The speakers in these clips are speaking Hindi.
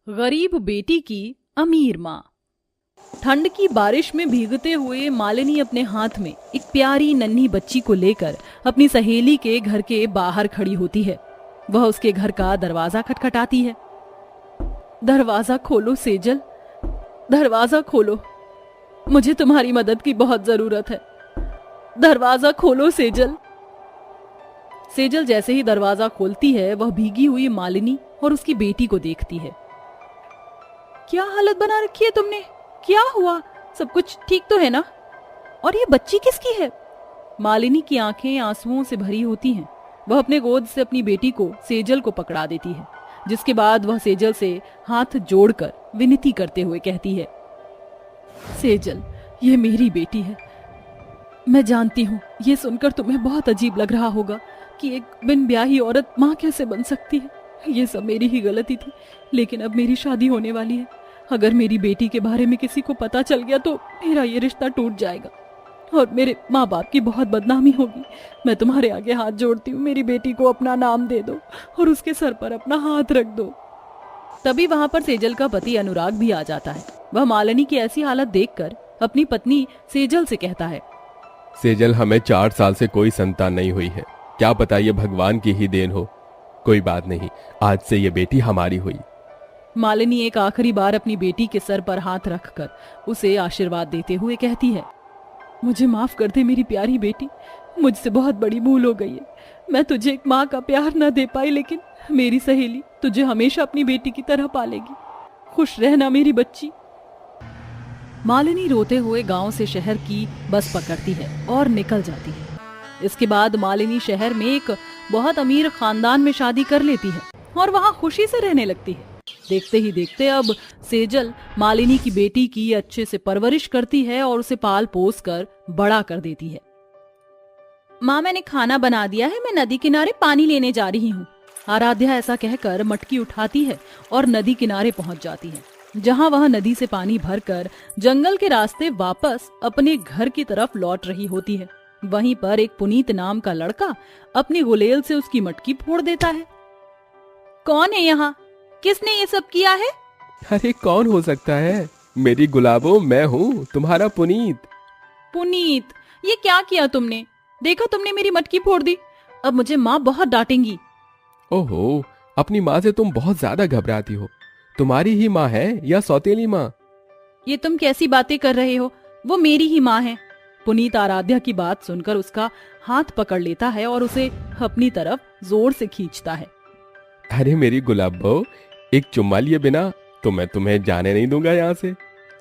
गरीब बेटी की अमीर माँ। ठंड की बारिश में भीगते हुए मालिनी अपने हाथ में एक प्यारी नन्ही बच्ची को लेकर अपनी सहेली के घर के बाहर खड़ी होती है। वह उसके घर का दरवाजा खटखटाती है। दरवाजा खोलो सेजल, दरवाजा खोलो, मुझे तुम्हारी मदद की बहुत जरूरत है। दरवाजा खोलो सेजल। सेजल जैसे ही दरवाजा खोलती है वह भीगी हुई मालिनी और उसकी बेटी को देखती है। क्या हालत बना रखी है तुमने? क्या हुआ? सब कुछ ठीक तो है ना? और ये बच्ची किसकी है? मालिनी की आंखें आंसुओं से भरी होती हैं। वह अपने गोद से अपनी बेटी को सेजल को पकड़ा देती है, जिसके बाद वह सेजल से हाथ जोड़कर विनती करते हुए कहती है, सेजल, ये मेरी बेटी है। मैं जानती हूँ ये सुनकर तुम्हें बहुत अजीब लग रहा होगा कि एक बिन ब्याही औरत माँ कैसे बन सकती है। ये सब मेरी ही गलती थी, लेकिन अब मेरी शादी होने वाली है। अगर मेरी बेटी के बारे में किसी को पता चल गया तो मेरा ये रिश्ता टूट जाएगा और मेरे माँ बाप की बहुत बदनामी होगी। मैं तुम्हारे आगे हाथ जोड़ती हूँ, मेरी बेटी को अपना नाम दे दो और उसके सर पर अपना हाथ रख दो। तभी वहां पर सेजल का पति अनुराग भी आ जाता है। वह मालिनी की ऐसी हालत देखकर अपनी पत्नी सेजल से कहता है, सेजल, हमें 4 साल से कोई संतान नहीं हुई है। क्या पता ये भगवान की ही देन हो। कोई बात नहीं, आज से ये बेटी हमारी हुई। मालिनी एक आखिरी बार अपनी बेटी के सर पर हाथ रखकर उसे आशीर्वाद देते हुए कहती है, मुझे माफ कर दे मेरी प्यारी बेटी, मुझसे बहुत बड़ी भूल हो गई है। मैं तुझे एक माँ का प्यार न दे पाई, लेकिन मेरी सहेली तुझे हमेशा अपनी बेटी की तरह पालेगी। खुश रहना मेरी बच्ची। मालिनी रोते हुए गांव से शहर की बस पकड़ती है और निकल जाती है। इसके बाद मालिनी शहर में एक बहुत अमीर खानदान में शादी कर लेती है और वहां खुशी से रहने लगती है। देखते ही देखते अब सेजल मालिनी की बेटी की अच्छे से परवरिश करती है और उसे पाल पोस कर बड़ा कर देती है। माँ, मैंने खाना बना दिया है, मैं नदी किनारे पानी लेने जा रही हूँ। आराध्या ऐसा कहकर मटकी उठाती है और नदी किनारे पहुंच जाती है, जहां वह नदी से पानी भरकर जंगल के रास्ते वापस अपने घर की तरफ लौट रही होती है। वहीं पर एक पुनीत नाम का लड़का अपनी गुलेल से उसकी मटकी फोड़ देता है। कौन है यहाँ? किसने ये सब किया है? अरे कौन हो सकता है? मेरी गुलाबो, मैं हूँ तुम्हारा पुनीत। पुनीत, ये क्या किया तुमने? देखा, तुमने मेरी मटकी फोड़ दी। अब मुझे माँ बहुत डांटेंगी। ओहो, अपनी माँ से तुम बहुत ज्यादा घबराती हो। तुम्हारी ही माँ है या सौतेली माँ? ये तुम कैसी बातें कर रहे हो? वो मेरी ही माँ है। पुनीत आराध्या की बात सुनकर उसका हाथ पकड़ लेता है और उसे अपनी तरफ जोर से खींचता है। अरे मेरी गुलाबो, एक चुम्मा लिए बिना तो मैं तुम्हें जाने नहीं दूंगा यहाँ से।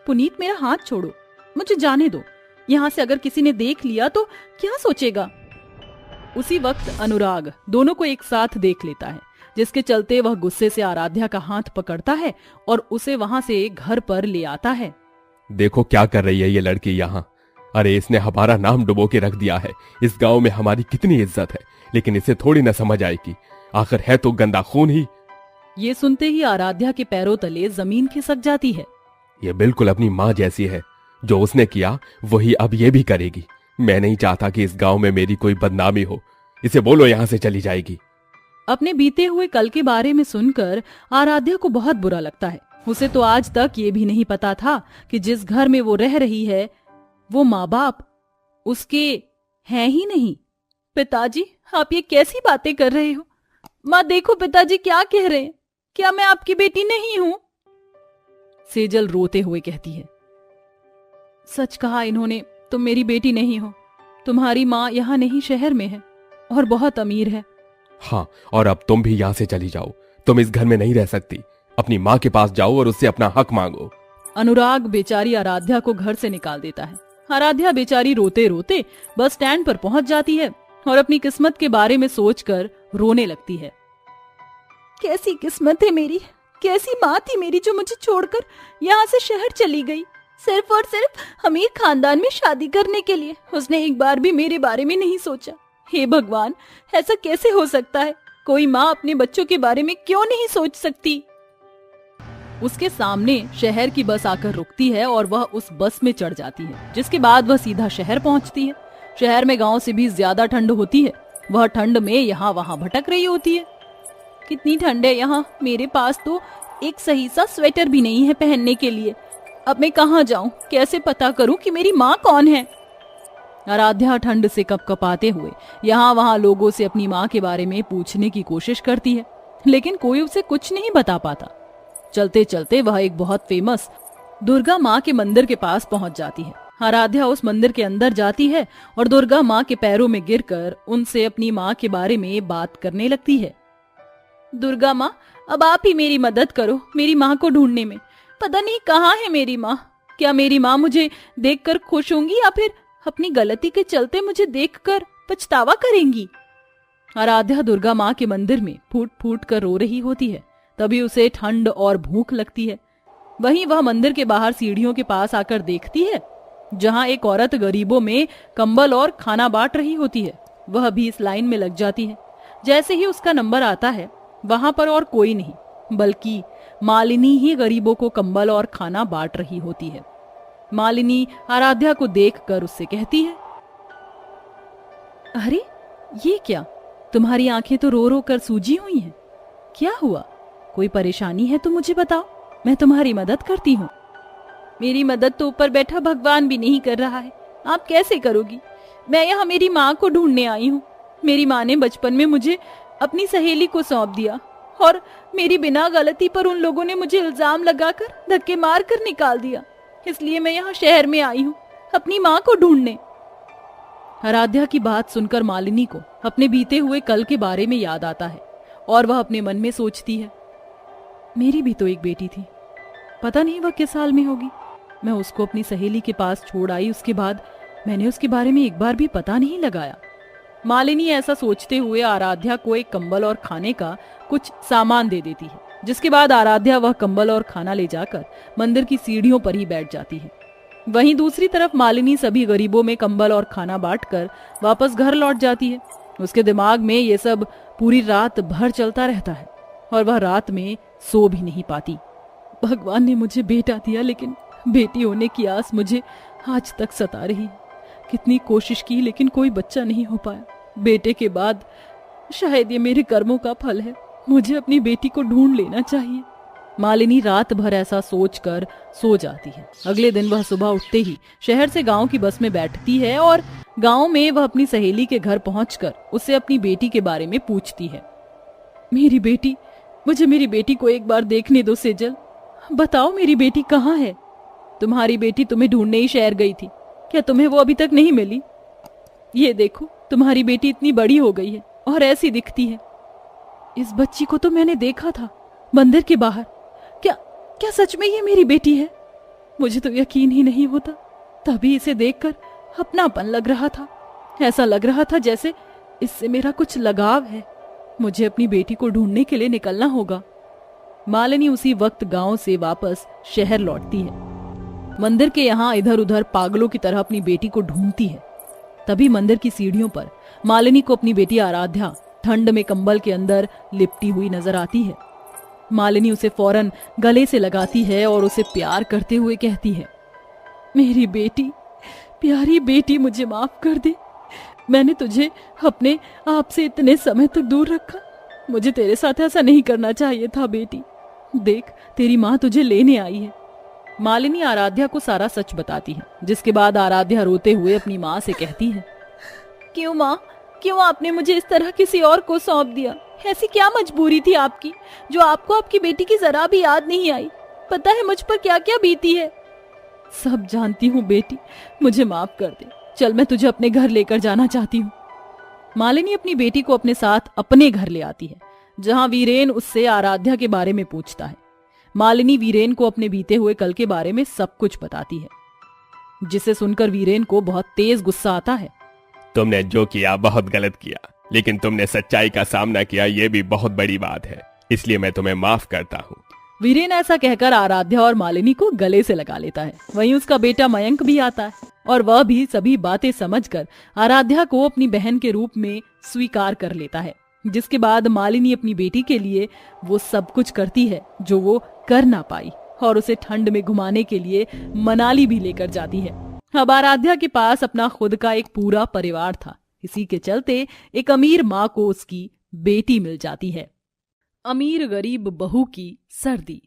पुनीत, मेरा हाथ छोड़ो, मुझे जाने दो। यहाँ से अगर किसी ने देख लिया तो क्या सोचेगा? उसी वक्त अनुराग दोनों को एक साथ देख लेता है, जिसके चलते वह गुस्से से आराध्या का हाथ पकड़ता है और उसे वहां से घर पर ले आता है। देखो क्या कर रही है ये लड़की यहाँ। अरे इसने हमारा नाम डुबो के रख दिया है। इस गांव में हमारी कितनी इज्जत है, लेकिन इसे थोड़ी ना समझ आएगी। आखिर है तो गंदा खून ही। ये सुनते ही आराध्या के पैरों तले जमीन खिसक जाती है। ये बिल्कुल अपनी माँ जैसी है। जो उसने किया वही अब ये भी करेगी। मैं नहीं चाहता कि इस गांव में मेरी कोई बदनामी हो। इसे बोलो यहाँ से चली जाएगी। अपने बीते हुए कल के बारे में सुनकर आराध्या को बहुत बुरा लगता है। उसे तो आज तक ये भी नहीं पता था कि जिस घर में वो रह रही है वो माँ बाप उसके हैं ही नहीं। पिताजी, आप ये कैसी बातें कर रहे हो? माँ देखो, पिताजी क्या कह रहे हैं। क्या मैं आपकी बेटी नहीं हूं? सेजल रोते हुए कहती है, सच कहा इन्होंने, तुम मेरी बेटी नहीं हो। तुम्हारी माँ यहाँ नहीं, शहर में है और बहुत अमीर है। हाँ, और अब तुम भी यहाँ से चली जाओ। तुम इस घर में नहीं रह सकती। अपनी माँ के पास जाओ और उससे अपना हक मांगो। अनुराग बेचारी आराध्या को घर से निकाल देता है। आराध्या बेचारी रोते रोते बस स्टैंड पर पहुंच जाती है और अपनी किस्मत के बारे में सोचकर रोने लगती है। कैसी किस्मत है मेरी, कैसी माँ थी मेरी जो मुझे छोड़कर यहाँ से शहर चली गई, सिर्फ और सिर्फ अमीर खानदान में शादी करने के लिए। उसने एक बार भी मेरे बारे में नहीं सोचा। हे भगवान, ऐसा कैसे हो सकता है? कोई माँ अपने बच्चों के बारे में क्यों नहीं सोच सकती? उसके सामने शहर की बस आकर रुकती है और वह उस बस में चढ़ जाती है, जिसके बाद वह सीधा शहर पहुंचती है। शहर में गांव से भी ज्यादा ठंड होती है। वह ठंड में यहाँ वहां भटक रही होती है। कितनी ठंड है यहाँ, मेरे पास तो एक सही सा स्वेटर भी नहीं है पहनने के लिए। अब मैं कहाँ जाऊं, कैसे पता करूं कि मेरी माँ कौन है। आराध्या ठंड से कपकपाते हुए यहाँ वहाँ लोगों से अपनी माँ के बारे में पूछने की कोशिश करती है, लेकिन कोई उसे कुछ नहीं बता पाता। चलते चलते वह एक बहुत फेमस दुर्गा माँ के मंदिर के पास पहुंच जाती है। आराध्या उस मंदिर के अंदर जाती है और दुर्गा माँ के पैरों में गिरकर उनसे अपनी माँ के बारे में बात करने लगती है। दुर्गा माँ, अब आप ही मेरी मदद करो मेरी माँ को ढूंढने में। पता नहीं कहाँ है मेरी माँ। क्या मेरी माँ मुझे देखकर खुश होंगी या फिर अपनी गलती के चलते मुझे देखकर पछतावा करेंगी। आराध्या दुर्गा माँ के मंदिर में फूट फूट कर रो रही होती है। तभी उसे ठंड और भूख लगती है। वहीं वह मंदिर के बाहर सीढ़ियों के पास आकर देखती है, जहां एक औरत गरीबों में कंबल और खाना बांट रही होती है। वह भी इस लाइन में लग जाती है। जैसे ही उसका नंबर आता है, वहां पर और कोई नहीं बल्कि मालिनी ही गरीबों को कंबल और खाना बांट रही होती है। मालिनी आराध्या को देखकर उससे कहती है, अरे ये क्या, तुम्हारी आंखें तो रो रो कर सूजी हुई हैं। क्या हुआ, कोई परेशानी है तो मुझे बताओ, मैं तुम्हारी मदद करती हूँ। मेरी मदद तो ऊपर बैठा भगवान भी नहीं कर रहा है, आप कैसे करोगी। मैं यहाँ मेरी माँ को ढूंढने आई हूँ। मेरी माँ ने बचपन में मुझे अपनी सहेली को सौंप दिया और मेरी बिना गलती पर उन लोगों ने मुझे इल्जाम लगाकर धक्के मार कर निकाल दिया। इसलिए मैं यहाँ शहर में आई हूँ अपनी माँ को ढूंढने। आराध्या की बात सुनकर मालिनी को अपने बीते हुए कल के बारे में याद आता है और वह अपने मन में सोचती है, मेरी भी तो एक बेटी थी, पता नहीं वह किस हाल में होगी। मैं उसको अपनी सहेली के पास छोड़ आई, उसके बाद मैंने उसके बारे में एक बार भी पता नहीं लगाया। मालिनी ऐसा सोचते हुए आराध्या को एक कंबल और खाने का कुछ सामान दे देती है, जिसके बाद आराध्या वह कंबल और खाना ले जाकर मंदिर की सीढ़ियों पर ही बैठ जाती है। वहीं दूसरी तरफ मालिनी सभी गरीबों में कंबल और खाना बांटकर वापस घर लौट जाती है। उसके दिमाग में ये सब पूरी रात भर चलता रहता है और वह रात में सो भी नहीं पाती। भगवान ने मुझे बेटा दिया, लेकिन बेटी होने की आस मुझे आज तक सता रही है। कितनी कोशिश की लेकिन कोई बच्चा नहीं हो पाया। बेटे के बाद शायद ये मेरे कर्मों का फल है। मुझे अपनी बेटी को ढूंढ लेना चाहिए। मालिनी रात भर ऐसा सोचकर सो जाती है। अगले दिन वह सुबह उठते ही शहर से गांव की बस में बैठती है और गांव में वह अपनी सहेली के घर पहुंचकर उससे अपनी बेटी के बारे में पूछती है। मेरी बेटी, मुझे मेरी बेटी को एक बार देखने दो सेजल। बताओ मेरी बेटी कहाँ है। तुम्हारी बेटी तुम्हें ढूंढने ही शहर गई थी, क्या तुम्हें वो अभी तक नहीं मिली। ये देखो, तुम्हारी बेटी इतनी बड़ी हो गई है और ऐसी दिखती है। इस बच्ची को तो मैंने देखा था मंदिर के बाहर। क्या सच में ये मेरी बेटी है। मुझे तो यकीन ही नहीं होता। तभी इसे देखकर अपनापन लग रहा था। ऐसा लग रहा था जैसे इससे मेरा कुछ लगाव है। मुझे अपनी बेटी को ढूंढने के लिए निकलना होगा। मालिनी उसी वक्त गांव से वापस शहर लौटती है। मंदिर के यहाँ इधर उधर पागलों की तरह अपनी बेटी को ढूंढती है। तभी मंदिर की सीढ़ियों पर मालिनी को अपनी बेटी आराध्या ठंड में कंबल के अंदर लिपटी हुई नजर आती है। मालिनी उसे फौरन गले से लगाती है और उसे प्यार करते हुए कहती है, मेरी बेटी, प्यारी बेटी, मुझे माफ कर दे। मैंने तुझे अपने आप से इतने समय तक दूर रखा। मुझे तेरे साथ ऐसा नहीं करना चाहिए था बेटी। देख, तेरी माँ तुझे लेने आई है। मालिनी आराध्या को सारा सच बताती है, जिसके बाद आराध्या रोते हुए अपनी माँ से कहती है, क्यों माँ, क्यों आपने मुझे इस तरह किसी और को सौंप दिया। ऐसी क्या मजबूरी थी आपकी जो आपको आपकी बेटी की जरा भी याद नहीं आई। पता है मुझ पर क्या क्या बीती है। सब जानती हूँ बेटी, मुझे माफ कर दे। चल, मैं तुझे अपने घर लेकर जाना चाहती हूँ। मालिनी अपनी बेटी को अपने साथ अपने घर ले आती है, जहाँ वीरेन उससे आराध्या के बारे में पूछता है। मालिनी वीरेन को अपने बीते हुए कल के बारे में सब कुछ बताती है, जिसे सुनकर वीरेन को बहुत तेज गुस्सा आता है। तुमने जो किया बहुत गलत किया, लेकिन तुमने सच्चाई का सामना किया, ये भी बहुत बड़ी बात है। इसलिए मैं तुम्हें माफ करता हूँ। वीरेन ऐसा कहकर आराध्या और मालिनी को गले से लगा लेता है। वहीं उसका बेटा मयंक भी आता है और वह भी सभी बातें समझकर आराध्या को अपनी बहन के रूप में स्वीकार कर लेता है। जिसके बाद मालिनी अपनी बेटी के लिए वो सब कुछ करती है जो वो कर ना पाई और उसे ठंड में घुमाने के लिए मनाली भी लेकर जाती है। अब आराध्या के पास अपना खुद का एक पूरा परिवार था। इसी के चलते एक अमीर माँ को उसकी बेटी मिल जाती है। अमीर गरीब बहू की सर्दी।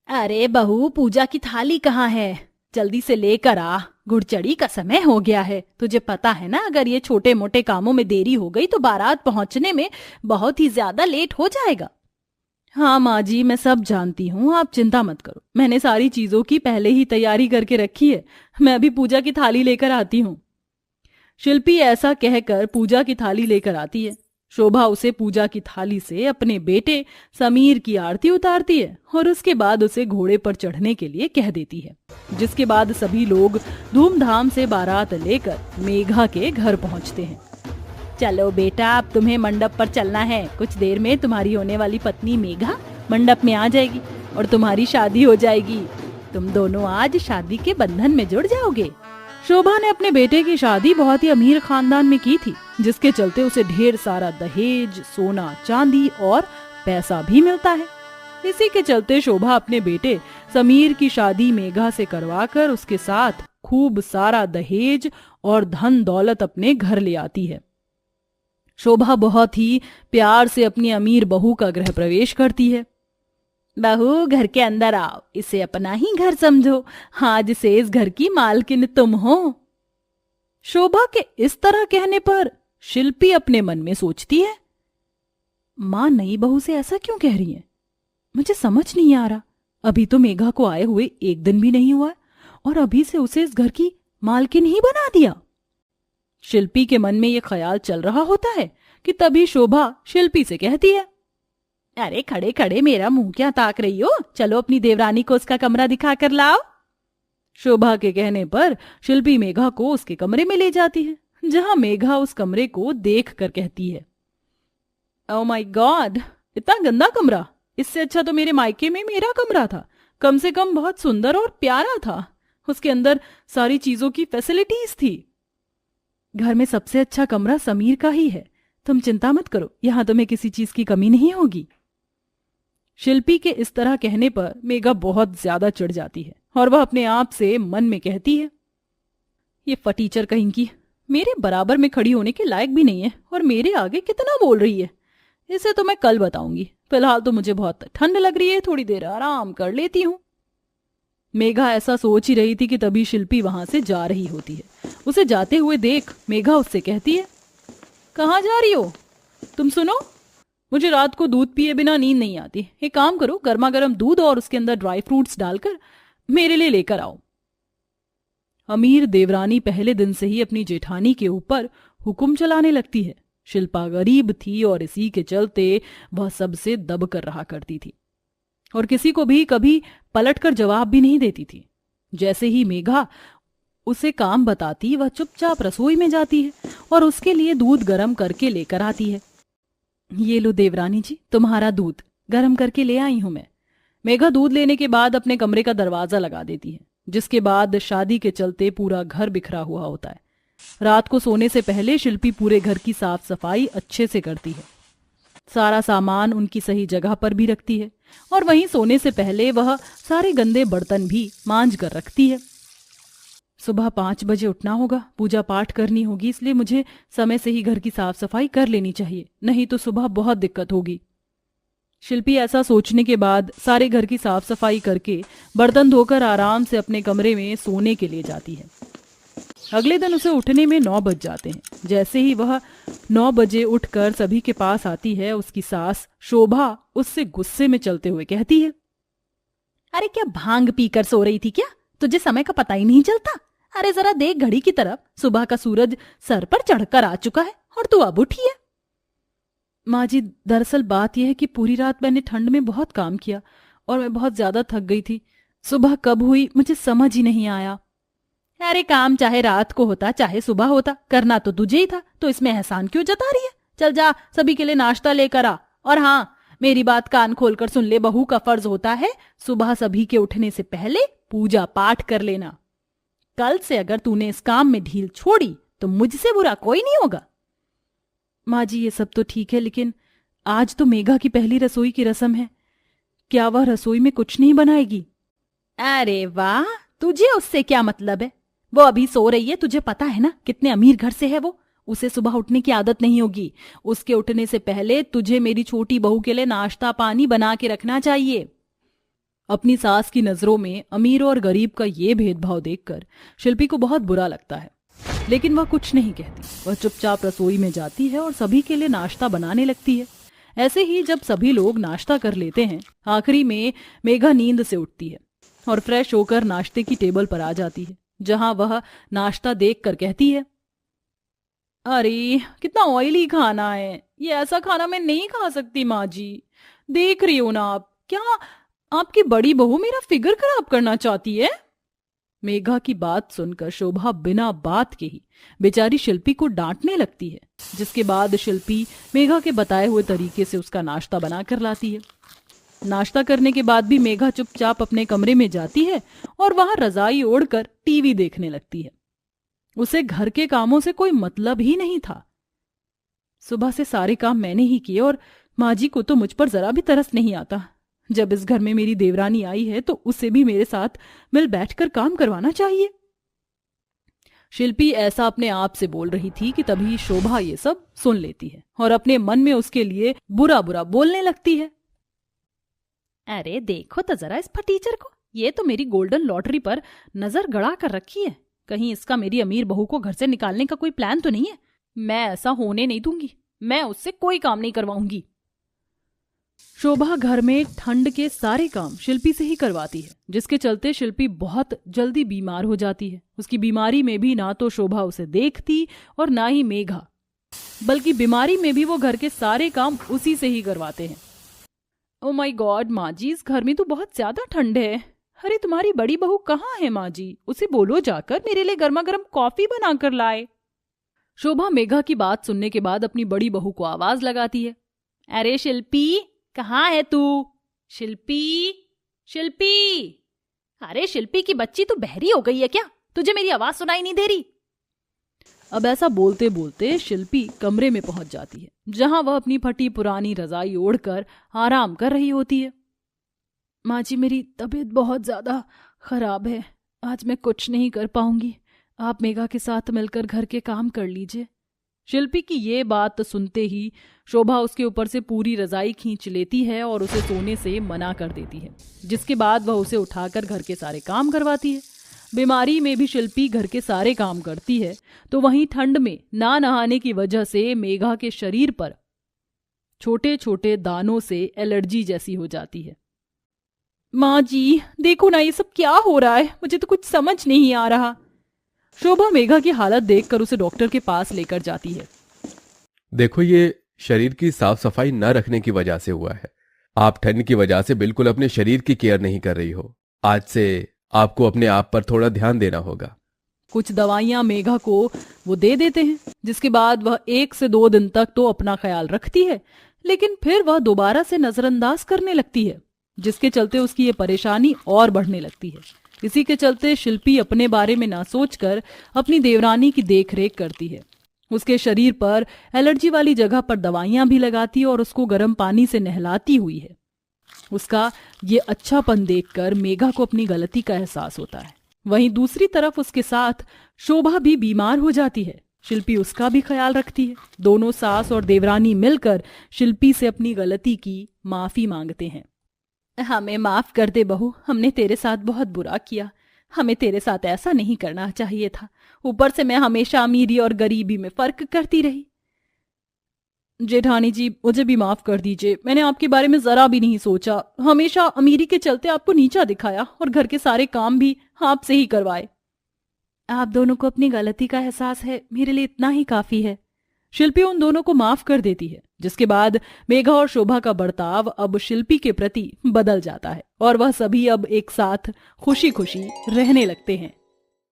अरे बहू, पूजा की थाली कहाँ है? जल्दी से लेकर आ, गुड़चड़ी का समय हो गया है। तुझे पता है ना, अगर ये छोटे मोटे कामों में देरी हो गई तो बारात पहुंचने में बहुत ही ज्यादा लेट हो जाएगा। हाँ माँ जी, मैं सब जानती हूँ, आप चिंता मत करो। मैंने सारी चीजों की पहले ही तैयारी करके रखी है। मैं अभी पूजा की थाली लेकर आती हूँ। शिल्पी ऐसा कहकर पूजा की थाली लेकर आती है। शोभा उसे पूजा की थाली से अपने बेटे समीर की आरती उतारती है और उसके बाद उसे घोड़े पर चढ़ने के लिए कह देती है, जिसके बाद सभी लोग धूमधाम से बारात लेकर मेघा के घर पहुंचते हैं। चलो बेटा, अब तुम्हें मंडप पर चलना है। कुछ देर में तुम्हारी होने वाली पत्नी मेघा मंडप में आ जाएगी और तुम्हारी शादी हो जाएगी। तुम दोनों आज शादी के बंधन में जुड़ जाओगे। शोभा ने अपने बेटे की शादी बहुत ही अमीर खानदान में की थी, जिसके चलते उसे ढेर सारा दहेज, सोना, चांदी और पैसा भी मिलता है। इसी के चलते शोभा अपने बेटे समीर की शादी मेघा से करवाकर उसके साथ खूब सारा दहेज और धन दौलत अपने घर ले आती है। शोभा बहुत ही प्यार से अपनी अमीर बहू का गृह प्रवेश करती है। बहू, घर के अंदर आओ, इसे अपना ही घर समझो। आज से इस घर की मालकिन तुम हो। शोभा के इस तरह कहने पर शिल्पी अपने मन में सोचती है, मां नई बहू से ऐसा क्यों कह रही है? मुझे समझ नहीं आ रहा। अभी तो मेघा को आए हुए एक दिन भी नहीं हुआ और अभी से उसे इस घर की मालकिन ही बना दिया। शिल्पी के मन में यह ख्याल चल रहा होता है कि तभी शोभा शिल्पी से कहती है, अरे खड़े खड़े मेरा मुंह क्या ताक रही हो? चलो अपनी देवरानी को उसका कमरा दिखा कर लाओ। शोभा के कहने पर शिल्पी मेघा को उसके कमरे में ले जाती है, जहां मेघा उस कमरे को देख कर कहती है, ओह माय गॉड, इतना गंदा कमरा। इससे अच्छा तो मेरे मायके में मेरा कमरा था। कम से कम बहुत सुंदर और प्यारा था। उसके अंदर सारी चीजों की फैसिलिटीज थी। घर में सबसे अच्छा कमरा समीर का ही है। तुम चिंता मत करो, यहां तुम्हें किसी चीज की कमी नहीं होगी। शिल्पी के इस तरह कहने पर मेघा बहुत ज्यादा चिढ़ जाती है और वह अपने आप से मन में कहती है, ये फटीचर कहीं की मेरे बराबर में खड़ी होने के लायक भी नहीं है और मेरे आगे कितना बोल रही है। इसे तो मैं कल बताऊंगी। फिलहाल तो मुझे बहुत ठंड लग रही है, थोड़ी देर आराम कर लेती हूँ। मेघा ऐसा सोच ही रही थी कि तभी शिल्पी वहां से जा रही होती है। उसे जाते हुए देख मेघा उससे कहती है, कहाँ जा रही हो? तुम सुनो, मुझे रात को दूध पिए बिना नींद नहीं आती। एक काम करो, गर्मा गर्म दूध और उसके अंदर ड्राई फ्रूट्स डालकर मेरे लिए लेकर आओ। अमीर देवरानी पहले दिन से ही अपनी जेठानी के ऊपर हुक्म चलाने लगती है। शिल्पा गरीब थी और इसी के चलते वह सबसे दब कर रहा करती थी और किसी को भी कभी पलटकर जवाब भी नहीं देती थी। जैसे ही मेघा उसे काम बताती, वह चुपचाप रसोई में जाती है और उसके लिए दूध गर्म करके लेकर आती है। ये लो देवरानी जी, तुम्हारा दूध गर्म करके ले आई हूं मैं। मेघा दूध लेने के बाद अपने कमरे का दरवाजा लगा देती है, जिसके बाद शादी के चलते पूरा घर बिखरा हुआ होता है। रात को सोने से पहले शिल्पी पूरे घर की साफ सफाई अच्छे से करती है। सारा सामान उनकी सही जगह पर भी रखती है और वहीं सोने से पहले वह सारे गंदे बर्तन भी मांज कर रखती है। सुबह 5 बजे उठना होगा, पूजा पाठ करनी होगी, इसलिए मुझे समय से ही घर की साफ सफाई कर लेनी चाहिए, नहीं तो सुबह बहुत दिक्कत होगी। शिल्पी ऐसा सोचने के बाद सारे घर की साफ सफाई करके बर्तन धोकर आराम से अपने कमरे में सोने के लिए जाती है। अगले दिन उसे उठने में 9 बज जाते हैं। जैसे ही वह 9 बजे उठकर सभी के पास आती है, उसकी सास शोभा उससे गुस्से में चलते हुए कहती है, अरे क्या भांग पीकर सो रही थी क्या? तुझे समय का पता ही नहीं चलता? अरे जरा देख घड़ी की तरफ, सुबह का सूरज सर पर चढ़कर आ चुका है और तू अब उठी है। माँ जी, दरअसल बात यह है कि पूरी रात मैंने ठंड में बहुत काम किया और मैं बहुत ज्यादा थक गई थी। सुबह कब हुई मुझे समझ ही नहीं आया। अरे काम चाहे रात को होता चाहे सुबह होता, करना तो तुझे ही था, तो इसमें एहसान क्यों जता रही है? चल जा, सभी के लिए नाश्ता लेकर आ। और हाँ, मेरी बात कान खोलकर सुन ले, बहू का फर्ज होता है सुबह सभी के उठने से पहले पूजा पाठ कर लेना। कल से अगर तूने इस काम में ढील छोड़ी तो मुझसे बुरा कोई नहीं होगा। माँ जी, ये सब तो ठीक है, लेकिन आज तो मेघा की पहली रसोई की रस्म है। क्या वह रसोई में कुछ नहीं बनाएगी? अरे वाह, तुझे उससे क्या मतलब है? वो अभी सो रही है, तुझे पता है ना कितने अमीर घर से है वो। उसे सुबह उठने की आदत नहीं होगी। उसके उठने से पहले तुझे मेरी छोटी बहू के लिए नाश्ता पानी बना के रखना चाहिए। अपनी सास की नजरों में अमीर और गरीब का ये भेदभाव देखकर शिल्पी को बहुत बुरा लगता है, लेकिन वह कुछ नहीं कहती। वह चुपचाप रसोई में जाती है और सभी के लिए नाश्ता बनाने लगती है। ऐसे ही जब सभी लोग नाश्ता कर लेते हैं, आखिरी में मेघा नींद से उठती है और फ्रेश होकर नाश्ते की टेबल पर आ जाती है, जहां वह नाश्ता देखकर कहती है, अरे कितना ऑयली खाना है, ये ऐसा खाना मैं नहीं खा सकती माँ जी। देख रही हो ना आप, क्या आपकी बड़ी बहू मेरा फिगर खराब करना चाहती है? मेघा की बात सुनकर शोभा बिना बात के ही बेचारी शिल्पी को डांटने लगती है, जिसके बाद शिल्पी मेघा के बताए हुए तरीके से उसका नाश्ता बनाकर लाती है। नाश्ता करने के बाद भी मेघा चुपचाप अपने कमरे में जाती है और वहां रजाई ओढ़कर टीवी देखने लगती है। उसे घर के कामों से कोई मतलब ही नहीं था। सुबह से सारे काम मैंने ही किए और माँ जी को तो मुझ पर जरा भी तरस नहीं आता। जब इस घर में मेरी देवरानी आई है तो उसे भी मेरे साथ मिल बैठकर काम करवाना चाहिए। शिल्पी ऐसा अपने आप से बोल रही थी कि तभी शोभा ये सब सुन लेती है और अपने मन में उसके लिए बुरा बुरा बोलने लगती है। अरे देखो तो जरा इस फटीचर को, ये तो मेरी गोल्डन लॉटरी पर नजर गड़ा कर रखी है। कहीं इसका मेरी अमीर बहू को घर से निकालने का कोई प्लान तो नहीं है? मैं ऐसा होने नहीं दूंगी, मैं उससे कोई काम नहीं करवाऊंगी। शोभा घर में ठंड के सारे काम शिल्पी से ही करवाती है, जिसके चलते शिल्पी बहुत जल्दी बीमार हो जाती है। उसकी बीमारी में भी ना तो शोभा उसे देखती और ना ही मेघा, बल्कि बीमारी में भी वो घर के सारे काम उसी से ही करवाते हैं। ओ माय गॉड माँ जी, इस घर में तो बहुत ज्यादा ठंड है। अरे तुम्हारी बड़ी बहू कहाँ है माँ जी? उसे बोलो जाकर मेरे लिए गर्मा गर्म कॉफी बनाकर लाए। शोभा मेघा की बात सुनने के बाद अपनी बड़ी बहू को आवाज लगाती है, अरे शिल्पी कहाँ है तू? शिल्पी, शिल्पी, अरे शिल्पी की बच्ची तू बहरी हो गई है क्या? तुझे मेरी आवाज सुनाई नहीं दे रही? अब ऐसा बोलते बोलते शिल्पी कमरे में पहुंच जाती है, जहां वह अपनी फटी पुरानी रजाई ओढ़कर आराम कर रही होती है। माँ जी, मेरी तबीयत बहुत ज्यादा खराब है, आज मैं कुछ नहीं कर पाऊंगी। आप मेघा के साथ मिलकर घर के काम कर लीजिए। शिल्पी की ये बात सुनते ही शोभा उसके ऊपर से पूरी रजाई खींच लेती है और उसे सोने से मना कर देती है, जिसके बाद वह उसे उठाकर घर के सारे काम करवाती है। बीमारी में भी शिल्पी घर के सारे काम करती है, तो वहीं ठंड में ना नहाने की वजह से मेघा के शरीर पर छोटे छोटे दानों से एलर्जी जैसी हो जाती है। माँ जी देखो ना, ये सब क्या हो रहा है? मुझे तो कुछ समझ नहीं आ रहा। शोभा मेघा की हालत देखकर उसे डॉक्टर के पास लेकर जाती है। देखो, ये शरीर की साफ सफाई न रखने की वजह से हुआ है। आप ठंड की वजह से बिल्कुल अपने शरीर की केयर नहीं कर रही हो। आज से आपको अपने आप पर थोड़ा ध्यान देना होगा। कुछ दवाइयां मेघा को वो दे देते हैं, जिसके बाद वह 1 से 2 दिन तक तो अपना ख्याल रखती है, लेकिन फिर वह दोबारा से नजरअंदाज करने लगती है, जिसके चलते उसकी ये परेशानी और बढ़ने लगती है। इसी के चलते शिल्पी अपने बारे में ना सोचकर अपनी देवरानी की देखरेख करती है। उसके शरीर पर एलर्जी वाली जगह पर दवाइयां भी लगाती और उसको गर्म पानी से नहलाती हुई है। उसका ये अच्छापन देखकर मेघा को अपनी गलती का एहसास होता है। वहीं दूसरी तरफ उसके साथ शोभा भी बीमार हो जाती है। शिल्पी उसका भी ख्याल रखती है। दोनों सास और देवरानी मिलकर शिल्पी से अपनी गलती की माफी मांगते हैं। हमें माफ कर दे बहू, हमने तेरे साथ बहुत बुरा किया। हमें तेरे साथ ऐसा नहीं करना चाहिए था। ऊपर से मैं हमेशा अमीरी और गरीबी में फर्क करती रही। जेठानी जी, मुझे भी माफ कर दीजिए। मैंने आपके बारे में जरा भी नहीं सोचा। हमेशा अमीरी के चलते आपको नीचा दिखाया और घर के सारे काम भी आपसे ही करवाए। आप दोनों को अपनी गलती का एहसास है, मेरे लिए इतना ही काफी है। शिल्पी उन दोनों को माफ कर देती है, जिसके बाद मेघा और शोभा का बर्ताव अब शिल्पी के प्रति बदल जाता है और वह सभी अब एक साथ खुशी खुशी रहने लगते हैं।